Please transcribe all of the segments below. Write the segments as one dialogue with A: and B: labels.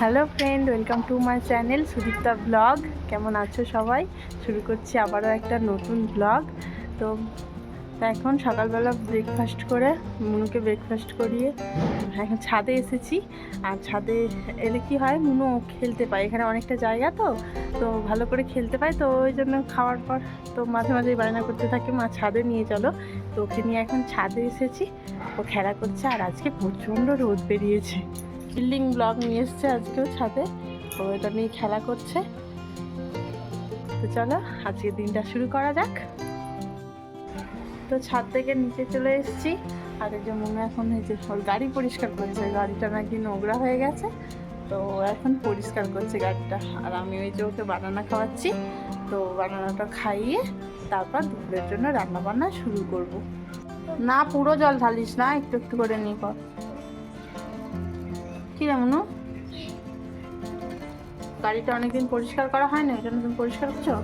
A: Hello friend, welcome to my channel Sudipta blog. কেমন আছো সবাই? শুরু করছি আবারও একটা নতুন ব্লগ। তো এখন সকালবেলা ব্রেকফাস্ট করে মুনুকে ব্রেকফাস্ট করিয়ে এখন ছাদে এসেছি। আর ছাদে এলে কি হয়, মুনু খেলতে পায়, এখানে অনেকটা জায়গা তো তো ভালো করে খেলতে পায়। তো ওই জন্য খাওয়ার পর তো মাঝে মাঝেই বায়না করতে থাকে, মা ছাদে নিয়ে চলো। তো ওকে নিয়ে এখন ছাদে এসেছি, ও খেলা করছে। আর আজকে প্রচণ্ড রোদ বেরিয়েছে, বিল্ডিং ব্লক নিয়ে এসছে আজকেও ছাদে, তো এটা নিয়ে খেলা করছে। তো চলো আজকের দিনটা শুরু করা যাক। তো ছাদ থেকে নিচে চলে এসেছি। আর এই যে মনে এখন এই যে গাড়ি পরিষ্কার করছে, গাড়িটা নাকি নোংরা হয়ে গেছে, তো এখন পরিষ্কার করছে গাড়িটা। আর আমি ওই যে ওকে বানানা খাওয়াচ্ছি, তো বানানাটা খাইয়ে তারপর দুপুরের জন্য রান্না বান্না শুরু করব। না পুরো জল ঢালিস না, একটু একটু করে নিয়ে কর। কি রে মনু, গাড়িটা অনেকদিন পরিষ্কার করা হয় না, ওই জন্য তুমি পরিষ্কার করছো?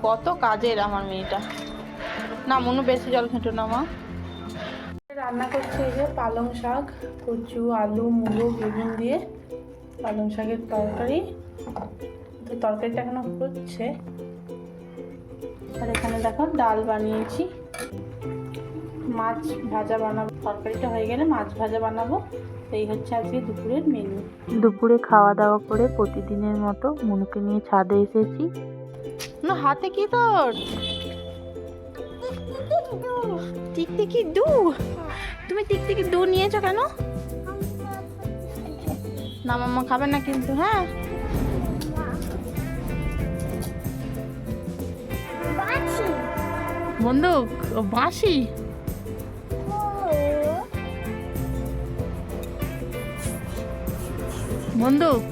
A: কত কাজের আমার মেয়েটা। না মনু, বেশি জল ঘেঁটো না মা। রান্না করছে এই যে পালং শাক, কচু, আলু, মুলো, বেগুন দিয়ে পালং শাকের তরকারি। তরকারিটা এখনো হচ্ছে। আর এখানে দেখো ডাল বানিয়েছি, মাছ ভাজা বানাবো। তরকারিটা হয়ে গেলে মাছ ভাজা বানাবো। এই হচ্ছে আজকে দুপুরের মেনু।
B: দুপুরে খাওয়া দাওয়া করে প্রতিদিনের মতো মনুকে নিয়ে ছাদে এসেছি।
A: না হাতে কি তোর? টিকটিকি দু? তুমি টিকটিকি দু নিয়েছো কেন? না মাম্মা খাবে না কিন্তু। হ্যাঁ বন্দুক, ও বাঁশি। বন্দুক।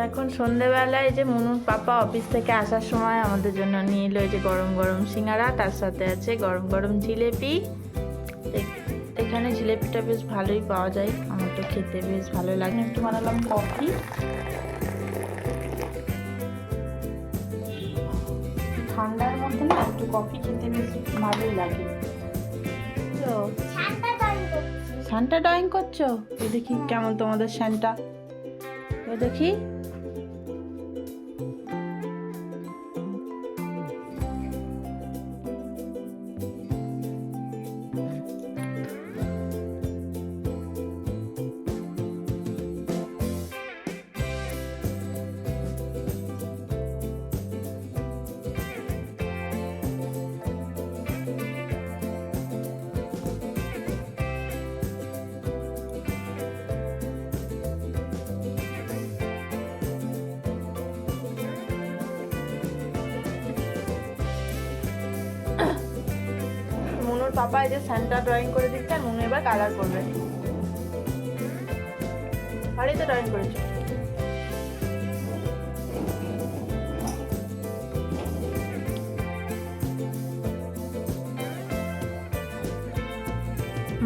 A: এখন সন্ধেবেলায় যে মনুর পাপা অফিস থেকে আসার সময় আমাদের জন্য নিয়ে এলো এই যে গরম গরম সিঙ্গারা, তার সাথে আছে গরম গরম জিলেপি। এখানে জিলেপিটা বেশ ভালোই পাওয়া যায়, আমার তো খেতে বেশ ভালো লাগে। একটু বানালাম কফি। ঠান্ডার মধ্যে না একটু কফি খেতে বেশ ভালোই লাগে। তো সান্টা ড্রয়িং করছো? দেখি কেমন তোমাদের সান্টা, দেখি। মনুর পাপা এই যে সান্টা ড্রয়িং করে দিচ্ছে, আর মনু এবার কালার করবে। বাড়িতে ড্রয়িং করেছে।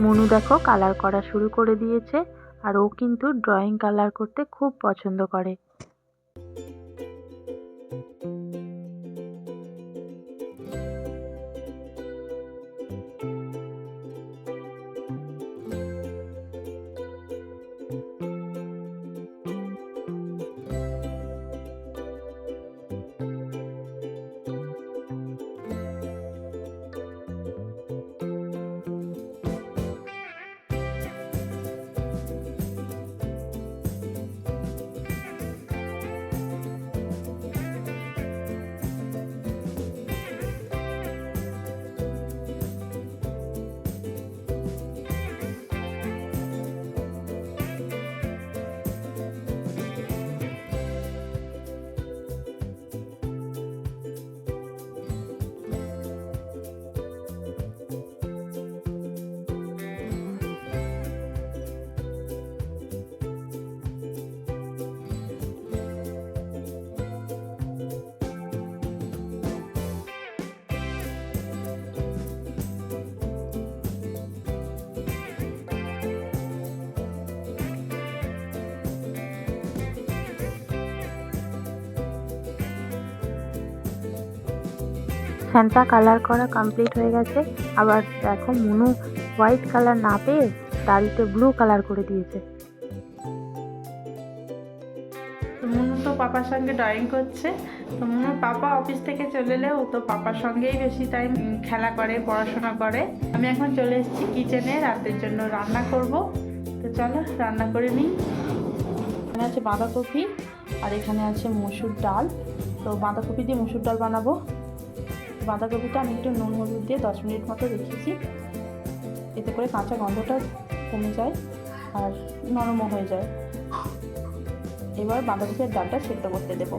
B: মনু দেখো কালার করা শুরু করে দিয়েছে, আর ও কিন্তু ড্রয়িং কালার করতে খুব পছন্দ করে। স্যান্টা কালার করা কমপ্লিট হয়ে গেছে। আবার দেখো মুনু হোয়াইট কালার না পেয়ে দাড়িতে ব্লু কালার করে দিয়েছে।
A: তো মুনু তো পাপার সঙ্গে ড্রয়িং করছে। তো মুনুর পাপা অফিস থেকে চলে এলে ও তো পাপার সঙ্গেই বেশি টাইম খেলা করে, পড়াশোনা করে। আমি এখন চলে এসেছি কিচেনে রাতের জন্য রান্না করব। তো চলো রান্না করে নিই। এখানে আছে বাঁধাকপি আর এখানে আছে মসুর ডাল। তো বাঁধাকপি দিয়ে মসুর ডাল বানাবো। বাঁধাকপিটা আমি একটু নুন হলুদ দিয়ে 10 মিনিট মতো রেখেছি, এতে করে কাঁচা গন্ধটা কমে যায় আর নরমও হয়ে যায়। এবার বাঁধাকপি আর ডালটা সেদ্ধ করতে দেবো।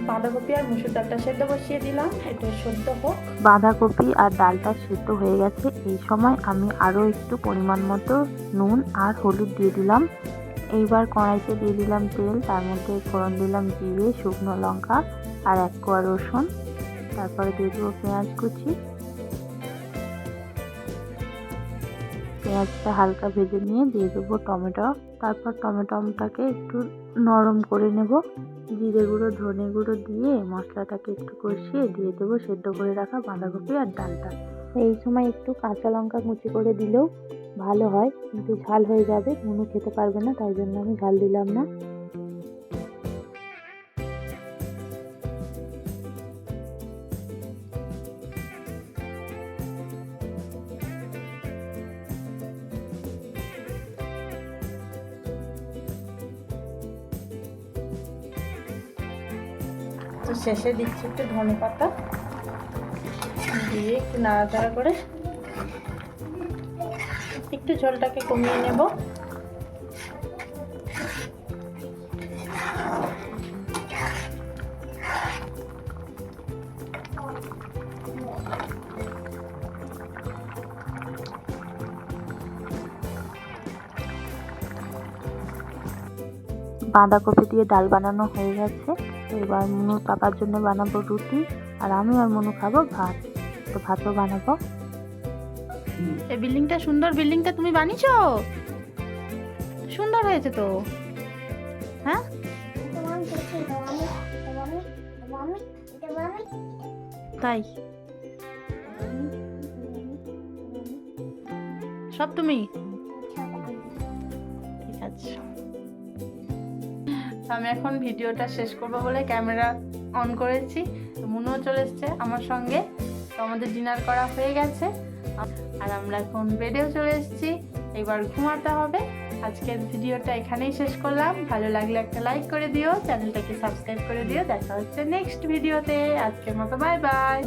A: বাঁধাকপি আর মুসুর ডালটা সেদ্ধ বসিয়ে দিলাম, এটা সেদ্ধ হোক।
B: বাঁধাকপি আর ডালটা সেদ্ধ হয়ে গেছে। এই সময় আমি আরও একটু পরিমাণ মতো নুন আর হলুদ দিয়ে দিলাম। এইবার কড়াইতে দিয়ে দিলাম তেল, তার মধ্যে ফোড়ন দিলাম জিরে, শুকনো লঙ্কা আর 1 কোয়া রসুন। তারপরে দিয়ে দেবো পেঁয়াজ কুচি। পেঁয়াজটা হালকা ভেজে নিয়ে দিয়ে দেবো টমেটো। তারপর টমেটোটাকে একটু নরম করে নেব। জিরে গুঁড়ো, ধনে গুঁড়ো দিয়ে মশলাটাকে একটু কষিয়ে দিয়ে দেবো সেদ্ধ করে রাখা বাঁধাকপি আর ডালটা। এই সময় একটু কাঁচা লঙ্কা কুচি করে দিলেও ভালো হয়, কিন্তু ঝাল হয়ে যাবে, মুনু খেতে পারবে না, তাই জন্য আমি ঝাল দিলাম না।
A: তো শেষে দিচ্ছি একটু ধনে পাতা দিয়ে একটু নাড়াচাড়া করে একটু ঝোলটাকে কমিয়ে নেব।
B: বাঁধাকপি দিয়ে ডাল বানানো হয়ে গেছে। এবার মুনুর পাপার জন্য বানাবো রুটি, আর আমি আর মুনু খাবো ভাত। তো ভাতও বানাবো।
A: এই বিল্ডিংটা সুন্দর, বিল্ডিংটা তুমি বানিয়েছো? সুন্দর হয়েছে তো। হ্যাঁ তাই সব তুমি? ঠিক আছে, আমি এখন ভিডিওটা শেষ করবো বলে ক্যামেরা অন করেছি। তো মুনুও চলে এসছে আমার সঙ্গে। তো আমাদের ডিনার করা হয়ে গেছে আর আমরা এখন বেডেও চলে এসেছি। এবার ঘুমাতে হবে। আজকের ভিডিওটা এখানেই শেষ করলাম। ভালো লাগলে একটা লাইক করে দিও, চ্যানেলটাকে সাবস্ক্রাইব করে দিও। দেখা হচ্ছে নেক্সট ভিডিওতে। আজকের মতো বাই বাই।